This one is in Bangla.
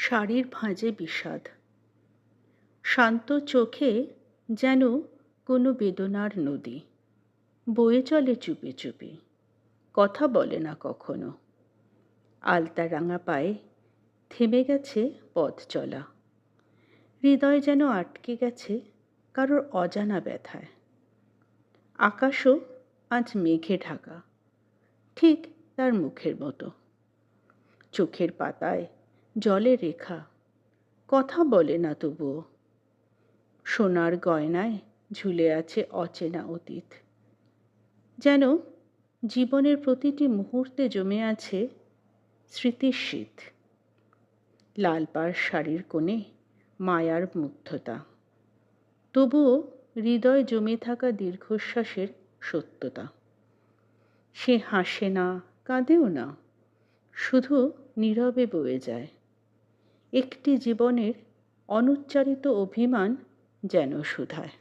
শাড়ির ভাঁজে বিষাদ। শান্ত চোখে যেন কোনো বেদনার নদী বয়ে চলে চুপি চুপি, কথা বলে না কখনো। আলতা রাঙা পায়ে থেমে গেছে পথ চলা, হৃদয় যেন আটকে গেছে কারোর অজানা ব্যথায়। আকাশও আজ মেঘে ঢাকা, ঠিক তার মুখের মতো। চোখের পাতায় জলে রেখা, কথা বলে না তবুও। সোনার গয়নায় ঝুলে আছে অচেনা অতীত, যেন জীবনের প্রতিটি মুহূর্তে জমে আছে স্মৃতির শীত। লাল পাড় শাড়ির কোণে মায়ার মুগ্ধতা, তবুও হৃদয় জমে থাকা দীর্ঘশ্বাসের সত্যতা। সে হাসে না, কাঁদেও না, শুধু নীরবে বয়ে যায় একটি জীবনের অনুচ্চারিত অভিমান যেন শুধায়।